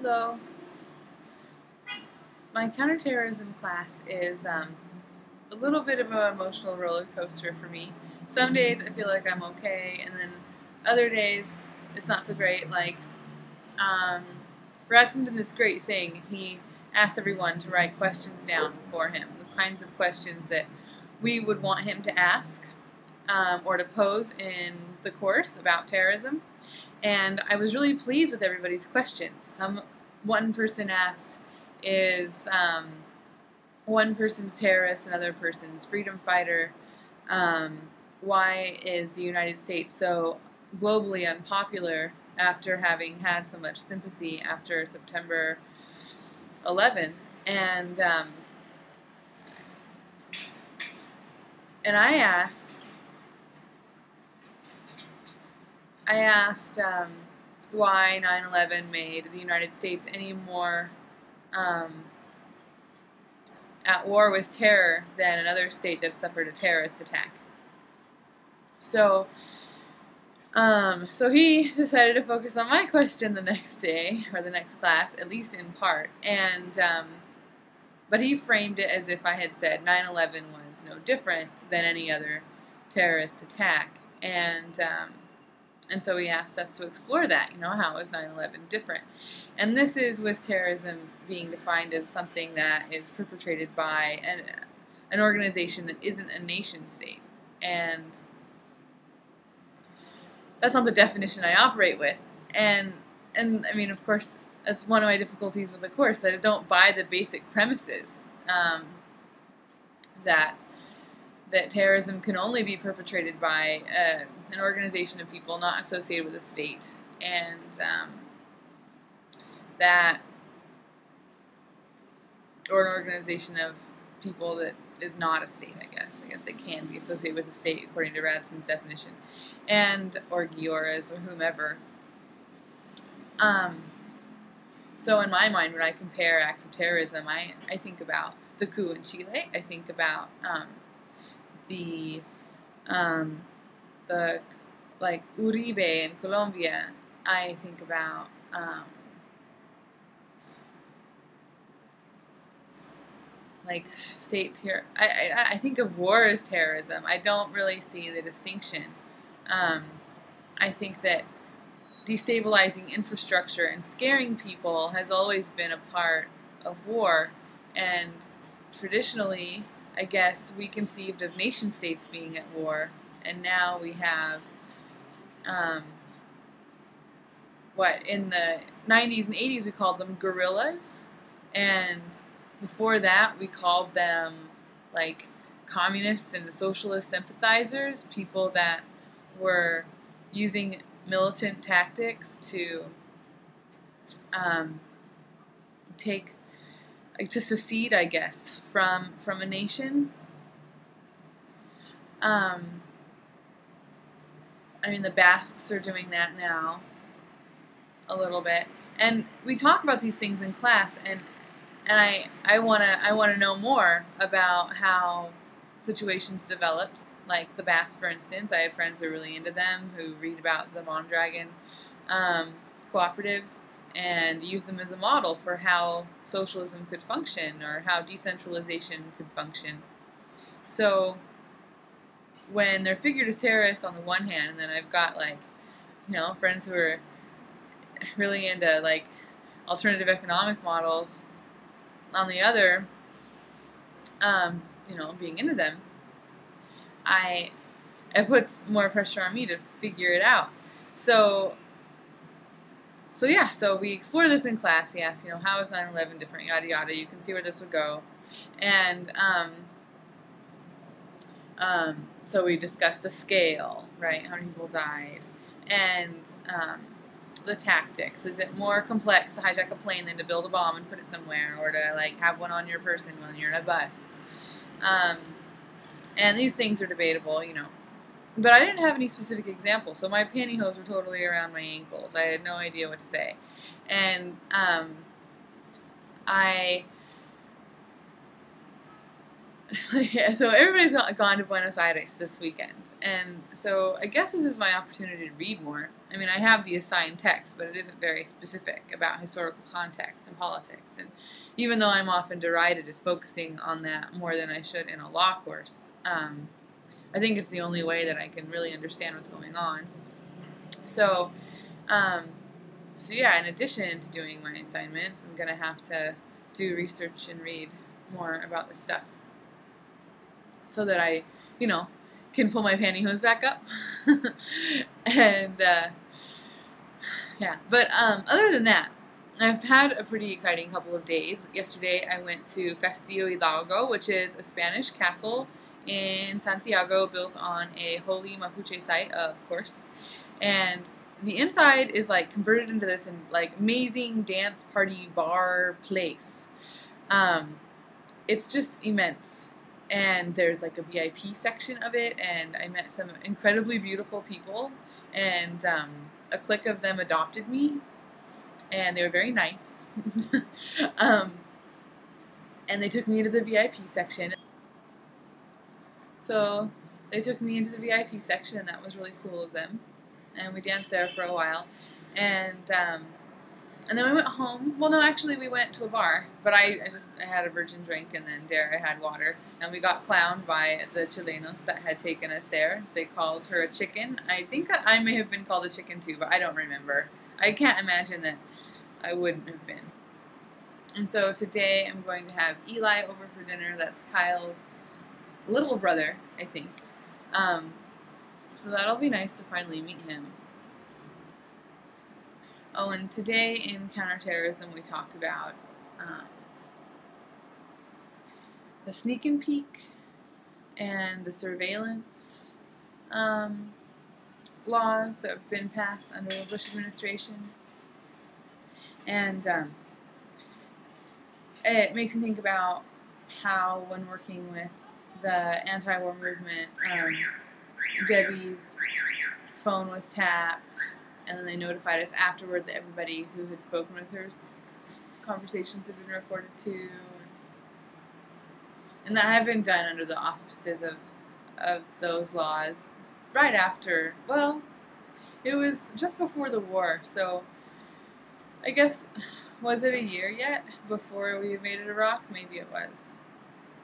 though, my counterterrorism class is a little bit of an emotional roller coaster for me. Some days I feel like I'm okay, and then other days it's not so great. Like, Radson did this great thing. He asked everyone to write questions down for him, the kinds of questions that we would want him to ask or to pose in the course about terrorism. And I was really pleased with everybody's questions. One person asked, is one person's terrorist, another person's freedom fighter? Why is the United States so globally unpopular after having had so much sympathy after September 11th? And I asked why 9/11 made the United States any more at war with terror than another state that suffered a terrorist attack. So he decided to focus on my question the next day, or the next class, at least in part, and but he framed it as if I had said 9/11 was no different than any other terrorist attack, and so he asked us to explore that, how is 9/11 different? And this is with terrorism being defined as something that is perpetrated by an organization that isn't a nation state, and that's not the definition I operate with. And I mean, of course, that's one of my difficulties with the course, that I don't buy the basic premises that terrorism can only be perpetrated by an organization of people not associated with a state, and or an organization of people that is not a state, I guess they can be associated with a state according to Radson's definition, or Giora's, or whomever. So in my mind, when I compare acts of terrorism, I think about the coup in Chile. I think about the Uribe in Colombia. I think about state terror. I think of war as terrorism. I don't really see the distinction. I think that destabilizing infrastructure and scaring people has always been a part of war, and traditionally, I guess, we conceived of nation states being at war, and now we have in the 90s and 80s we called them guerrillas, and before that we called them communists and socialist sympathizers, people that were using militant tactics to to secede, I guess, from a nation. I mean, the Basques are doing that now a little bit, and we talk about these things in class, and I wanna know more about how situations developed, like the Basques, for instance. I have friends who are really into them, who read about the Mondragon cooperatives and use them as a model for how socialism could function, or how decentralization could function. So when they're figured as terrorists on the one hand, and then I've got friends who are really into alternative economic models on the other, being into them, it puts more pressure on me to figure it out. So we explore this in class. He asked, how is 9/11 different, yada yada. You can see where this would go. And so we discussed the scale, right? How many people died, and the tactics. Is it more complex to hijack a plane than to build a bomb and put it somewhere, or to have one on your person when you're in a bus? And these things are debatable, But I didn't have any specific examples, so my pantyhose were totally around my ankles. I had no idea what to say. And So everybody's gone to Buenos Aires this weekend, and so I guess this is my opportunity to read more. I mean, I have the assigned text, but it isn't very specific about historical context and politics, and even though I'm often derided as focusing on that more than I should in a law course, I think it's the only way that I can really understand what's going on. So, yeah, in addition to doing my assignments, I'm going to have to do research and read more about this stuff, so that I, can pull my pantyhose back up. And, yeah. But other than that, I've had a pretty exciting couple of days. Yesterday I went to Castillo, Hidalgo, which is a Spanish castle in Santiago built on a holy Mapuche site, of course. And the inside is like converted into this amazing dance party bar place. It's just immense. And there's like a VIP section of it, and I met some incredibly beautiful people, and a clique of them adopted me, and they were very nice. And they took me into the VIP section. So they took me into the VIP section, and that was really cool of them. And we danced there for a while, and then we went home. Well, no, actually, we went to a bar, but I had a virgin drink, and then there I had water, and we got clowned by the Chilenos that had taken us there. They called her a chicken. I think that I may have been called a chicken too, but I don't remember. I can't imagine that I wouldn't have been. And so today I'm going to have Eli over for dinner. That's Kyle's little brother, I think. So that'll be nice to finally meet him. Oh, and today in Counterterrorism we talked about the sneak and peek and the surveillance laws that have been passed under the Bush administration. And it makes me think about how, when working with the anti-war movement, Debbie's phone was tapped, and then they notified us afterward that everybody who had spoken with her's conversations had been recorded too. And that had been done under the auspices of those laws right after, well, it was just before the war, so I guess, was it a year yet before we made it Iraq? Maybe it was.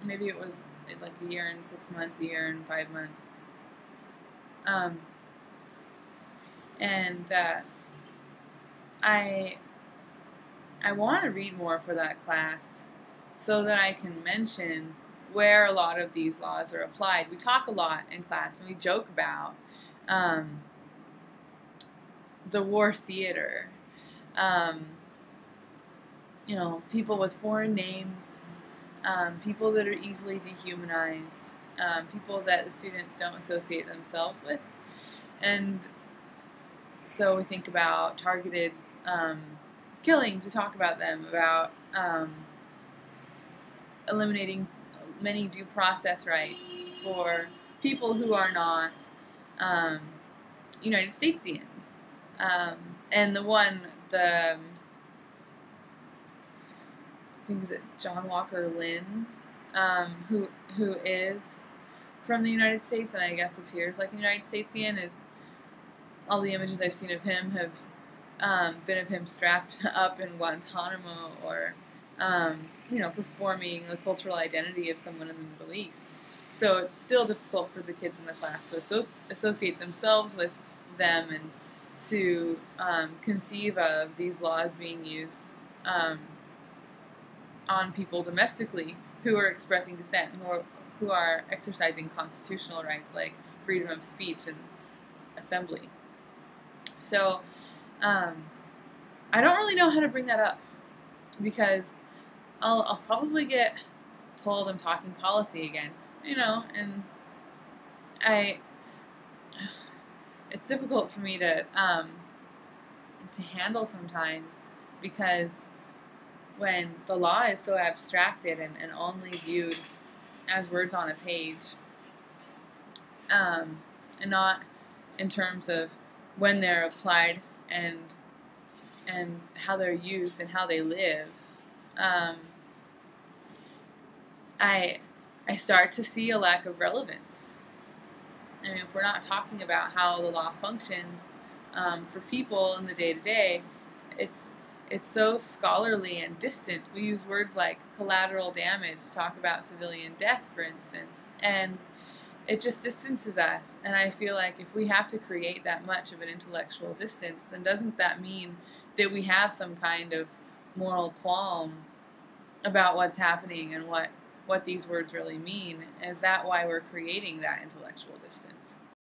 Maybe it was like a year and 6 months, a year and 5 months. I want to read more for that class so that I can mention where a lot of these laws are applied. We talk a lot in class, and we joke about the war theater. People with foreign names, people that are easily dehumanized, people that the students don't associate themselves with. And so we think about targeted killings. We talk about them, about eliminating many due process rights for people who are not United Statesians. And I think is it John Walker Lynn, who is from the United States and I guess appears like a United Statesian. Is all the images I've seen of him have been of him strapped up in Guantanamo, or performing the cultural identity of someone in the Middle East. So it's still difficult for the kids in the class to associate themselves with them, and to conceive of these laws being used on people domestically who are expressing dissent, who are exercising constitutional rights like freedom of speech and assembly. So I don't really know how to bring that up, because I'll probably get told I'm talking policy again, and it's difficult for me to handle sometimes, because when the law is so abstracted and only viewed as words on a page, and not in terms of when they're applied and how they're used and how they live, I I start to see a lack of relevance. I mean, if we're not talking about how the law functions for people in the day-to-day, it's so scholarly and distant. We use words like collateral damage to talk about civilian death, for instance, and it just distances us. And I feel like if we have to create that much of an intellectual distance, then doesn't that mean that we have some kind of moral qualm about what's happening and what these words really mean? Is that why we're creating that intellectual distance?